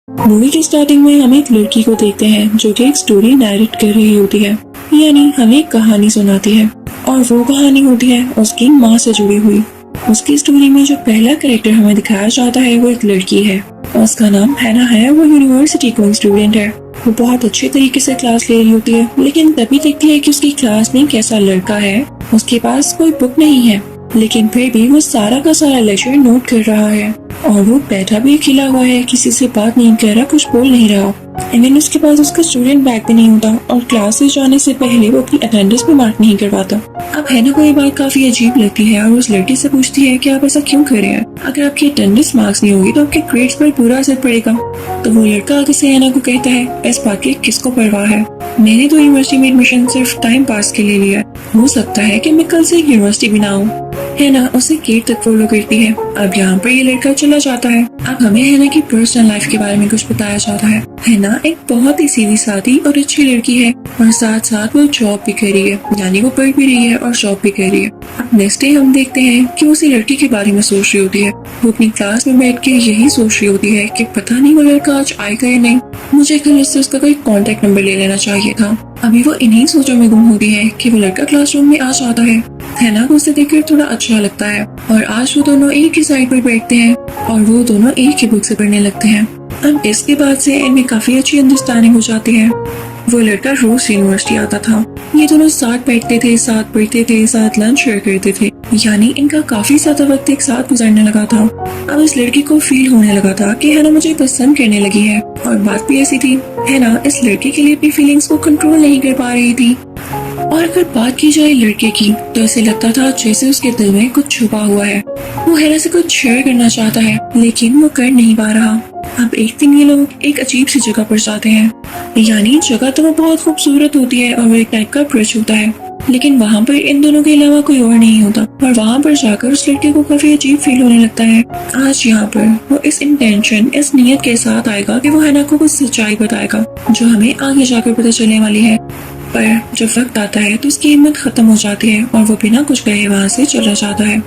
Movie की starting में हम एक लड़की को देखते हैं जो कि एक स्टोरी नैरेट कर रही होती है, यानी हमें एक कहानी सुनाती है और वो कहानी होती है उसकी माँ से जुड़ी हुई। उसकी स्टोरी में जो पहला कैरेक्टर हमें दिखाया जाता है वो एक लड़की है। उसका नाम हैना है। वो यूनिवर्सिटी कोई स्टूडेंट है। वो बहुत अच्छे तरीके से क्लास ले रही होती है, लेकिन तभी देखती है कि उसकी क्लास में एक ऐसा लड़का है, उसके पास कोई बुक नहीं है, लेकिन फिर भी वो सारा का सारा लेक्चर नोट कर रहा है और वो बैठा भी खिला हुआ है, किसी से बात नहीं कर रहा, कुछ बोल नहीं रहा। इवन उसके पास उसका स्टूडेंट बैग भी नहीं होता और क्लास से जाने से पहले वो अपनी अटेंडेंस भी मार्क नहीं करवाता। अब हैना को ये बात काफी अजीब लगती है और उस लड़की से पूछती है कि आप ऐसा क्यों कर रहे हैं? अगर आपकी अटेंडेंस मार्क्स नहीं होगी तो आपके ग्रेड्स पर बुरा असर पड़ेगा। तो वो लड़का आगे से हैना को कहता है, इस बात की किसको परवाह है, मैंने तो यूनिवर्सिटी में एडमिशन सिर्फ टाइम पास के लिए लिया, हो सकता है कि मैं कल से यूनिवर्सिटी भी ना आऊँ। हैना उसे गेट तक फॉलो करती है। अब यहाँ पर ये लड़का चला जाता है। अब हमें हैना की पर्सनल लाइफ के बारे में कुछ बताया जाता है। हैना एक बहुत ही सीधी सादी और अच्छी लड़की है और साथ साथ वो जॉब भी कर रही है, यानी वो पढ़ भी रही है और जॉब भी कर रही है। अब नेक्स्ट डे हम देखते हैं कि उसी लड़की के बारे में सोच रही होती है। वो अपनी क्लास में बैठ के यही सोच रही होती है कि पता नहीं वो लड़का आज आएगा या नहीं, मुझे कल उससे उसका कोई कॉन्टेक्ट नंबर ले लेना चाहिए था। अभी वो इन्हीं सोचों में गुम होती है कि वो लड़का क्लासरूम में आ जाता है। हैना को उसे देखकर थोड़ा अच्छा लगता है और आज वो दोनों एक ही साइड पर बैठते हैं और वो दोनों एक ही बुक से पढ़ने लगते हैं। अब इसके बाद से इनमें काफी अच्छी अंडरस्टैंडिंग हो जाती है। वो लड़का रोज यूनिवर्सिटी आता था, ये दोनों साथ बैठते थे, साथ पढ़ते थे, साथ लंच शेयर करते थे, यानी इनका काफी ज्यादा वक्त एक साथ गुजरने लगा था। अब इस लड़की को फील होने लगा था कि हैना मुझे पसंद करने लगी है और बात भी ऐसी थी, हैना इस लड़के के लिए अपनी फीलिंग्स को कंट्रोल नहीं कर पा रही थी। और अगर बात की जाए लड़के की तो ऐसे लगता था जैसे उसके दिल में कुछ छुपा हुआ है, वो हैना से कुछ शेयर करना चाहता है लेकिन वो कर नहीं पा रहा। अब एक दिन ये लोग एक अजीब सी जगह पर जाते हैं, यानी जगह तो वो बहुत खूबसूरत होती है और वो एक टाइप का ब्रिज होता है, लेकिन वहाँ पर इन दोनों के अलावा कोई और नहीं होता और वहाँ पर जाकर उस लड़के को काफी अजीब फील होने लगता है। आज यहाँ पर वो इस इंटेंशन, इस नियत के साथ आएगा कि वो हैना को कुछ सच्चाई बताएगा जो हमें आगे जाकर पता चलने वाली है। पर जब वक्त आता है तो उसकी हिम्मत खत्म हो जाती है और वो बिना कुछ कहे वहाँ से चला जाता है।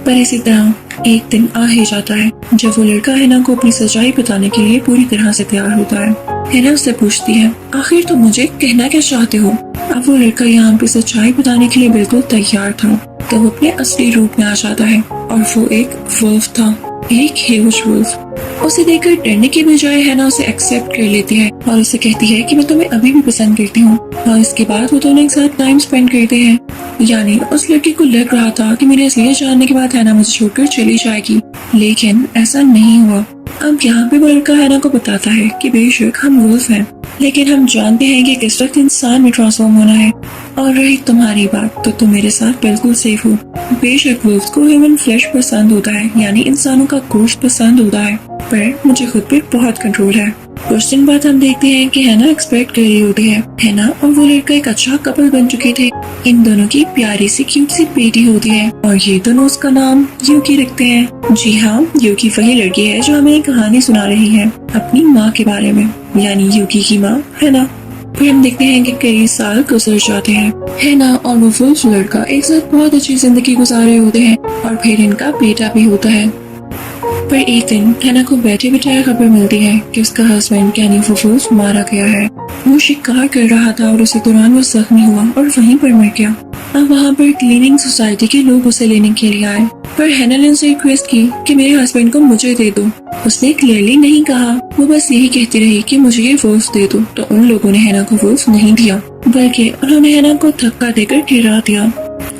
पर इसी तरह एक दिन आ ही जाता है जब वो लड़का हैना को अपनी सच्चाई बताने के लिए पूरी तरह से तैयार होता है। हैना उससे पूछती है, आखिर तुम मुझे कहना क्या चाहते हो? अब वो लड़का यहाँ पे सच्चाई बताने के लिए बिल्कुल तैयार था तो वो अपने असली रूप में आ जाता है और वो एक वुल्फ था, एक ह्यूज वुल्फ। उसे देखकर डरने की बजाय हैना उसे एक्सेप्ट कर लेती है और उसे कहती है कि मैं तुम्हें अभी भी पसंद करती हूँ। और इसके बाद वो दोनों एक साथ टाइम स्पेंड करते हैं, यानी उस लड़की को लग रहा था कि मेरे असलियत जानने के बाद हैना मुझे छोड़कर चली जाएगी, लेकिन ऐसा नहीं हुआ। अब यहाँ पे वो लड़का हैना को बताता है कि बेशक हम वुल्फ हैं, लेकिन हम जानते हैं कि किस वक्त इंसान में ट्रांसफॉर्म होना है। और रही तुम्हारी बात तो तुम मेरे साथ बिल्कुल सेफ हो। बेशक वुल्फ को ह्यूमन फ्लैश पसंद होता है, यानी इंसानों का गोश्त पसंद होता है, पर मुझे खुद पे बहुत कंट्रोल है। कुछ दिन बाद हम देखते हैं कि हैना एक्सपेक्ट कर रही होती है। हैना और वो लड़का एक अच्छा कपल बन चुके थे। इन दोनों की प्यारी सी क्यूट सी बेटी होती है और ये दोनों उसका नाम यूकी रखते हैं। जी हाँ, यूकी वही लड़की है जो हमें एक कहानी सुना रही है अपनी माँ के बारे में, यानी यूकी की माँ हैना। फिर हम देखते हैं कि कई साल गुजर जाते हैं। हैना और वो वुल्फ लड़का एक साथ बहुत अच्छी जिंदगी गुजार रहे होते हैं और फिर इनका बेटा भी होता है। पर एक दिन हैना को बैठे बिठाए खबर मिलती है कि उसका हस्बैंड यानी वो वुल्फ मारा गया है। वो शिकार कर रहा था और उसी दौरान वो जख्मी हुआ और वहीं पर मर गया। अब वहाँ पर क्लीनिंग सोसाइटी के लोग उसे लेने के लिए आए, पर हैना ने उनसे रिक्वेस्ट की कि मेरे हस्बैंड को मुझे दे दो। उसने क्लियरली नहीं कहा, वो बस यही कहती रही कि मुझे ये वुल्फ दे दो। तो उन लोगों ने हैना को वुल्फ नहीं दिया, बल्कि उन्होंने हैना को धक्का देकर गिरा दिया।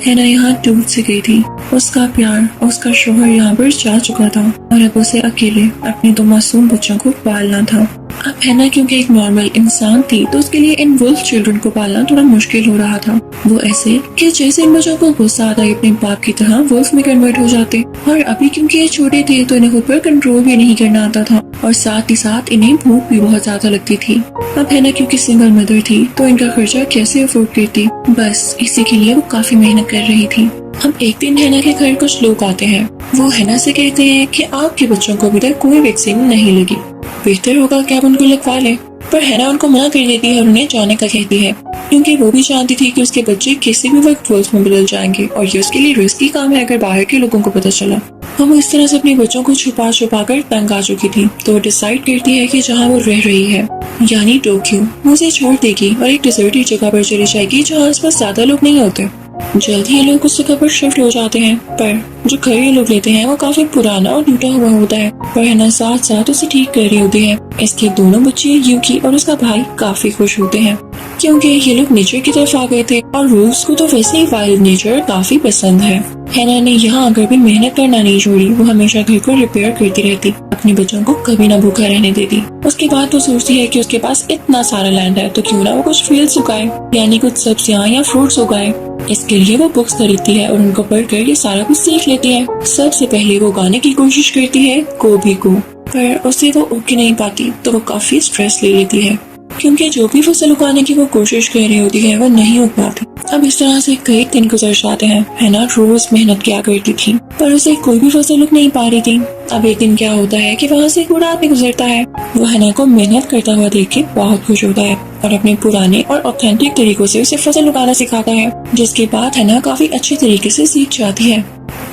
हैना यहाँ टूट से गई थी। उसका प्यार, उसका शोहर यहाँ पर जा चुका था और अब उसे अकेले अपने दो मासूम बच्चों को पालना था। अब हैना क्योंकि एक नॉर्मल इंसान थी तो उसके लिए इन वुल्फ चिल्ड्रन को पालना थोड़ा मुश्किल हो रहा था। वो ऐसे कि जैसे इन बच्चों को गुस्सा आता है अपने बाप की तरह वुल्फ में कन्वर्ट हो जाते, और अभी क्योंकि ये छोटे थे तो इन्हें खुद पर कंट्रोल भी नहीं करना आता था और साथ ही साथ इन्हें भूख भी बहुत ज्यादा लगती थी। अब हैना क्योंकि सिंगल मदर थी तो इनका खर्चा कैसे अफोर्ड करती, बस इसी के लिए वो काफी मेहनत कर रही थी। अब एक दिन हैना के घर कुछ लोग आते हैं। वो हैना से कहते हैं कि आपके बच्चों को अभी तक कोई वैक्सीन नहीं लगी, बेहतर होगा कि आप उनको लगवा लें। पर हैना उनको मना कर देती है और उन्हें जाने का कहती है, क्योंकि वो भी जानती थी कि उसके बच्चे किसी भी वक्त वुल्फ में बदल जाएंगे और ये उसके लिए रिस्की काम है अगर बाहर के लोगों को पता चला। वो इस तरह से अपने बच्चों को छुपा छुपा कर तंग आ चुकी थी, तो वो डिसाइड करती है कि जहाँ वो रह रही है यानी टोक्यो, वो उसे छोड़ देगी और एक डिजर्टेड जगह पर चली जाएगी जहाँ आसपास ज्यादा लोग नहीं होते। जल्द ही ये लोग उस जगह पर शिफ्ट हो जाते हैं, पर जो घर ये लोग लेते हैं वो काफी पुराना और टूटा हुआ होता है। पर है ना साथ साथ उसे ठीक कर रही होती है। इसके दोनों बच्चे यूकी और उसका भाई काफी खुश होते हैं क्योंकि ये लोग नेचर की तरफ आ गए थे और रूल्स को तो वैसे ही वाइल्ड नेचर काफी पसंद है। हैना ने यहाँ आकर भी मेहनत करना नहीं छोड़ी। वो हमेशा घर को रिपेयर करती रहती, अपने बच्चों को कभी ना भूखा रहने देती। उसके बाद वो सोचती है कि उसके पास इतना सारा लैंड है तो क्यों ना वो कुछ फील्ड्स उगाए, यानी कुछ सब्जियाँ या फ्रूट्स उगाए। इसके लिए वो बुक्स खरीदती है और उनको पढ़कर ये सारा कुछ सीख लेती है। सबसे पहले वो उगाने की कोशिश करती है गोभी को, पर उसे वो उग नहीं पाती तो वो काफी स्ट्रेस ले लेती है क्योंकि जो भी फसल उगाने की वो कोशिश कर रही होती है वो नहीं उग पाती। अब इस तरह से कई दिन गुजर जाते हैं। हैना रोज मेहनत किया करती थी पर उसे कोई भी फसल उग नहीं पा रही थी। अब एक दिन क्या होता है कि वहाँ से एक बूढ़ा आदमी गुजरता है। वो हैना को मेहनत करता हुआ देख के बहुत खुश होता है और अपने पुराने और ऑथेंटिक तरीकों से उसे फसल उगाना सिखाता है, जिसके बाद हैना काफी अच्छे तरीके से सीख जाती है।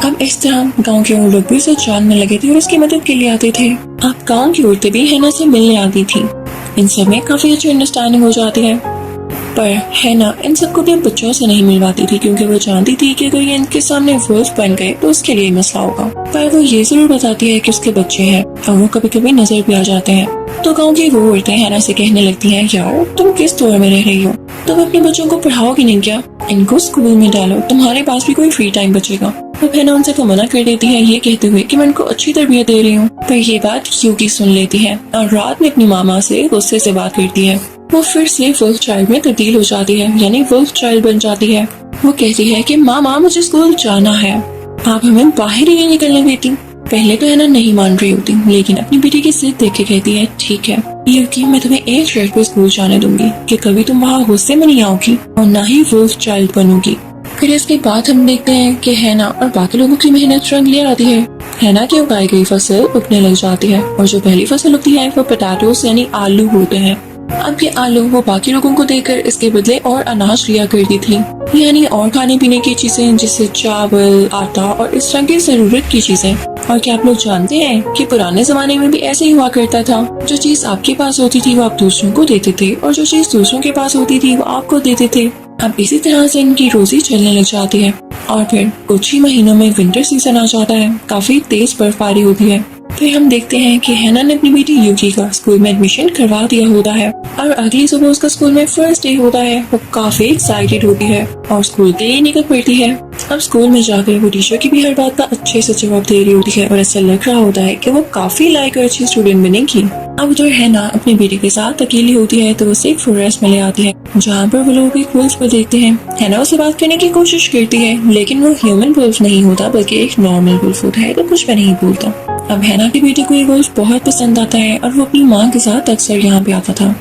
अब इस तरह गांव के लोग भी उसे जानने लगे थे और उसकी मदद के लिए आते थे। अब गांव की औरतें भी हैना से मिलने आती थी। इन सब में काफी अच्छी अंडरस्टैंडिंग हो जाती है, पर हैना इन सबको अपने बच्चों से नहीं मिलवाती थी क्योंकि वो जानती थी कि अगर ये इनके सामने वुल्फ बन गए तो उसके लिए मसला होगा। पर वो ये जरूर बताती है कि उसके बच्चे हैं और वो कभी कभी नजर भी आ जाते हैं। तो गांव की वो औरतें हैना से कहने लगती हैं, यार तुम किस दौर में रह रही हो, तुम अपने बच्चों को पढ़ाओगी नहीं क्या, इनको स्कूल में डालो, तुम्हारे पास भी कोई फ्री टाइम बचेगा। तो हैना उनसे तो मना कर देती है, ये कहते हुए कि मैं इनको अच्छी तरबियत दे रही हूँ। पर ये बात यूकी सुन लेती है और रात में अपनी मामा से गुस्से से बात करती है। वो फिर से वुल्फ चाइल्ड में तब्दील हो जाती है, यानी वुल्फ चाइल्ड बन जाती है। वो कहती है कि मामा मुझे स्कूल जाना है, आप हमें बाहर ही नहीं निकलने देती। पहले तो हैना नहीं मान रही होती, लेकिन अपनी बेटी की जिद देख के कहती है, ठीक है यूकी, मैं तुम्हें एक शर्त पे स्कूल जाने दूंगी कि कभी तुम वहाँ गुस्से में नहीं आओगी और ना ही वुल्फ चाइल्ड बनोगी। फिर इसके बाद हम देखते हैं कि हैना और बाकी लोगों की मेहनत रंग ले आती है। हैना की उगाई गई फसल उगने लग जाती है और जो पहली फसल उगती है वो पोटैटोस यानी आलू होते हैं। अब ये आलू वो बाकी लोगों को देकर इसके बदले और अनाज लिया करती थी, यानी और खाने पीने की चीजें जैसे चावल, आटा और इस तरह की जरूरत की चीजें। और क्या आप लोग जानते हैं कि पुराने जमाने में भी ऐसे ही हुआ करता था, जो चीज आपके पास होती थी वो आप दूसरों को देते थे और जो चीज दूसरों के पास होती थी वो आपको देते थे। अब इसी तरह से इनकी रोजी चलने लग जाती है और फिर कुछ ही महीनों में विंटर सीजन आ जाता है, काफी तेज बर्फबारी होती है। फिर हम देखते हैं कि हैना ने अपनी बेटी यूकी का स्कूल में एडमिशन करवा दिया होता है और अगली सुबह उसका स्कूल में फर्स्ट डे होता है। वो काफी एक्साइटेड होती है और स्कूल के लिए निकल पड़ती है। अब स्कूल में जाकर वो टीचर की भी हर बात का अच्छे से जवाब दे रही होती है और ऐसा लग रहा होता है कि वो काफी लायक और अच्छी स्टूडेंट बनेगी। अब उधर हैना अपनी बेटी के साथ अकेली होती है तो उसे एक फॉरेस्ट में ले आती है जहाँ पर वो लोग एक वुल्फ को देखते हैं। हैना उसे बात करने की कोशिश करती है, लेकिन वो ह्यूमन वुल्फ नहीं होता बल्कि एक नॉर्मल वुल्फ होता है, तो कुछ भी नहीं बोलता। अब हैना की बेटी को ये वुल्फ बहुत पसंद आता है और वो अपनी माँ के साथ अक्सर यहाँ पे आता था।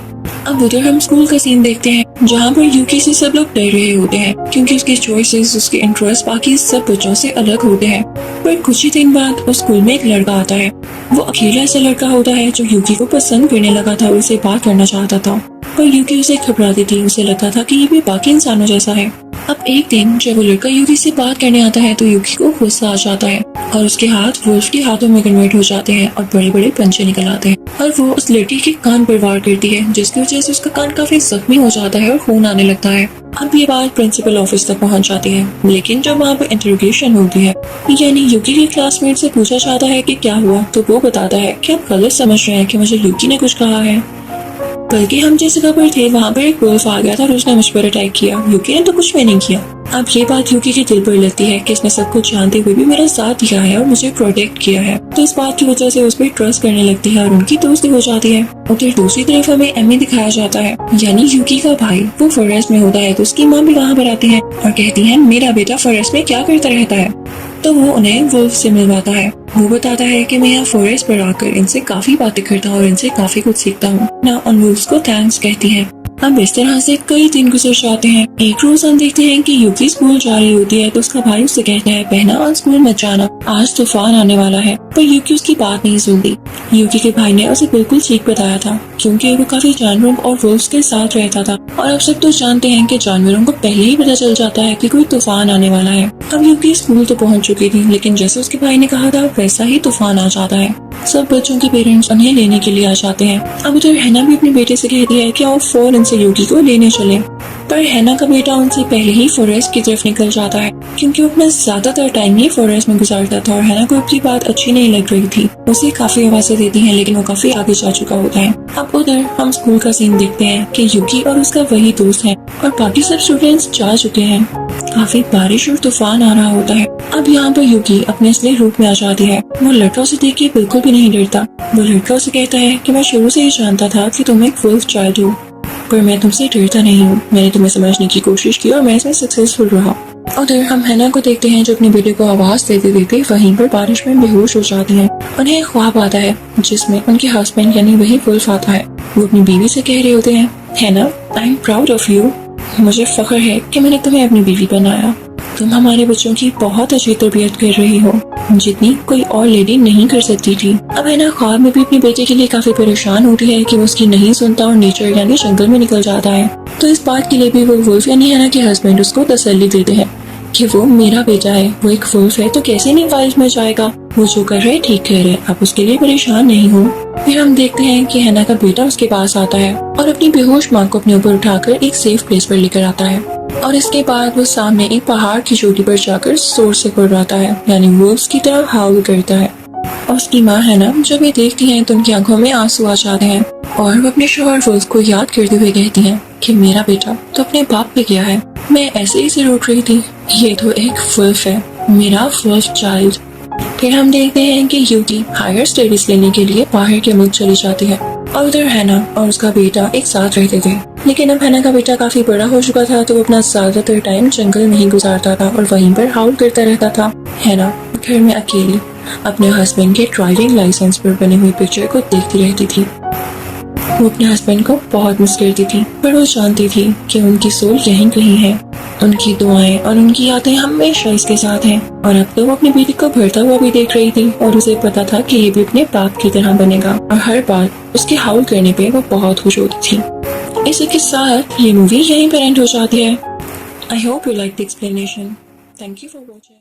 अब उधर हम स्कूल का सीन देखते हैं जहाँ पर यूकी से सब लोग डर रहे होते हैं क्योंकि उसके चॉइसेस, उसके इंटरेस्ट बाकी सब बच्चों से अलग होते हैं। पर कुछ ही दिन बाद उस स्कूल में एक लड़का आता है। वो अकेला ऐसा लड़का होता है जो यूकी को पसंद करने लगा था और उसे बात करना चाहता था, पर यूकी उसे घबराती थी। उसे लगता था कि ये भी बाकी इंसानों जैसा है। अब एक दिन जब वो लड़का यूकी से बात करने आता है तो यूकी को गुस्सा आ जाता है और उसके हाथ वुल्फ के हाथों में कन्वर्ट हो जाते हैं और बड़े बड़े पंजे निकल आते हैं और वो उस लड़की के कान पर वार करती है, जिसकी वजह से उसका कान काफी जख्मी हो जाता है और खून आने लगता है। अब ये बात प्रिंसिपल ऑफिस तक पहुंच जाती है, लेकिन जब वहाँ पर इंटरोगेशन होती है यानी यूकी के क्लासमेट से पूछा जाता है कि क्या हुआ, तो वो बताता है कि आप गलत समझ रहे हैं कि मुझे यूकी ने कुछ कहा है, बल्कि हम जिस जगह पर थे वहाँ पर एक वुल्फ आ गया था और उसने मुझ पर अटैक किया, यूकी ने तो कुछ भी नहीं किया। अब ये बात यूकी के दिल पर लगती है कि इसने सब कुछ जानते हुए भी मेरा साथ दिया है और मुझे प्रोटेक्ट किया है, तो इस बात की वजह से उस पर ट्रस्ट करने लगती है और उनकी दोस्ती हो जाती है। उधर दूसरी तरफ हमें एमी दिखाया जाता है, यानी यूकी का भाई। वो फॉरेस्ट में होता है तो उसकी माँ भी वहाँ पर आती है और कहती है, मेरा बेटा फॉरेस्ट में क्या करता रहता है। तो वो उन्हें वुल्फ से मिलवाता है। वो बताता है कि मैं यहाँ फॉरेस्ट पर आकर इनसे काफी बातें करता हूँ और इनसे काफी कुछ सीखता हूँ ना। उन वुल्फ्स को थैंक्स कहती है। अब इस तरह से कई दिन गुजर जाते हैं। एक रोज हम देखते हैं कि यूकी स्कूल जा रही होती है तो उसका भाई उससे कहता है, बहना आज स्कूल मत जाना, आज तूफान आने वाला है। पर यूकी उसकी बात नहीं सुनती। यूकी के भाई ने उसे बिल्कुल ठीक बताया था, क्योंकि वो काफी जानवरों और वुल्व्स के साथ रहता था। और अब सब तो जानते हैं कि जानवरों को पहले ही पता चल जाता है कि कोई तूफान आने वाला है। अब यूकी स्कूल तो पहुंच चुकी थी, लेकिन जैसे उसके भाई ने कहा था वैसा ही तूफान आ जाता है। सब बच्चों के पेरेंट्स उन्हें लेने के लिए आ जाते हैं। अब उधर हैना भी अपने बेटे से कहती है कि वो फौरन से यूकी को लेने चले। पर हैना का बेटा उनसे पहले ही फॉरेस्ट की तरफ निकल जाता है, क्योंकि वो अपना ज्यादातर टाइम ही फॉरेस्ट में गुजारता था और हैना को अपनी बात अच्छी नहीं लग रही थी। उसे काफी आवाजें देती हैं, लेकिन वो काफी आगे जा चुका होता है। अब उधर हम स्कूल का सीन देखते हैं कि यूकी और उसका वही दोस्त है और बाकी सब स्टूडेंट्स जा चुके हैं। काफी बारिश और तूफान आ रहा होता है। अब यहाँ पर यूकी अपने असली रूप में आ जाती है। वो लड़का उसे देख के बिल्कुल भी नहीं डरता। वो लड़का उसे कहता है कि मैं शुरू से ही जानता था कि तुम एक वुल्फ चाइल्ड हो, पर मैं तुमसे डरता नहीं हूँ। मैंने तुम्हें समझने की कोशिश की और मैं इसमें सक्सेसफुल रहा। उधर हम हैना को देखते हैं जो अपने बेटे को आवाज देते देते वहीं पर बारिश में बेहोश हो जाती हैं। उन्हें एक ख्वाब आता है जिसमें उनके हस्बैंड यानी वही वुल्फ आता है। वो अपनी बीवी से कह रहे होते हैं, हैना, I am proud of you. मुझे फख्र है कि मैंने तुम्हें अपनी बीवी बनाया। तुम हमारे बच्चों की बहुत अच्छी तरबियत कर रही हो, जितनी कोई और लेडी नहीं कर सकती थी। अब हैना ख्वाब में भी अपने बेटे के लिए काफी परेशान होती है कि वो उसकी नहीं सुनता और नेचर यानी जंगल में निकल जाता है। तो इस बात के लिए भी वो वुल्फ यानी हैना के हस्बैंड उसको तसल्ली देते हैं कि वो मेरा बेटा है, वो एक वुल्फ है तो कैसे नहीं वाइल्ड में जाएगा, वो जो कर रहे ठीक कह रहे, आप उसके लिए परेशान नहीं हो। फिर हम देखते हैं कि हैना का बेटा उसके पास आता है और अपनी बेहोश माँ को अपने ऊपर उठाकर एक सेफ प्लेस पर लेकर आता है। और इसके बाद वो सामने एक पहाड़ की चोटी पर जाकर जोर से गुर्राता है, यानी वुल्व्स की तरह हाउल करता है। और उसकी माँ हैना जब ये देखती हैं तो उनकी आंखों में आंसू आ जाते हैं और वो अपने शोहर वुल्फ को याद करते हुए कहती हैं कि मेरा बेटा तो अपने बाप पे गया है, मैं ऐसे ही से रोक रही थी, ये तो एक वुल्फ है, मेरा वुल्फ चाइल्ड। फिर हम देखते हैं कि यूकी हायर स्टडीज लेने के लिए बाहर के मुल्क चली जाती है और उधर हैना और उसका बेटा एक साथ रहते थे। लेकिन अब हैना का बेटा काफी बड़ा हो चुका था तो वो अपना ज्यादातर टाइम जंगल में ही गुजारता था और वहीं पर हाउल करता रहता था। हैना घर में अकेली अपने हस्बैंड के ड्राइविंग लाइसेंस पर बनी हुई पिक्चर को देखती रहती थी। वो अपने हस्बैंड को बहुत मिस करती थी, पर वो जानती थी कि उनकी सोल यहीं कहीं है। उनकी दुआएं और उनकी यादें हमेशा इसके साथ हैं। और अब तो वो अपनी बेटी को बढ़ता हुआ भी देख रही थी और उसे पता था कि ये भी अपने बाप की तरह बनेगा। और हर बार उसके हाउल करने पे वो बहुत खुश होती थी। इसी के साथ ये मूवी यहीं पर एंड हो जाती है। I hope you like the explanation. Thank you for watching.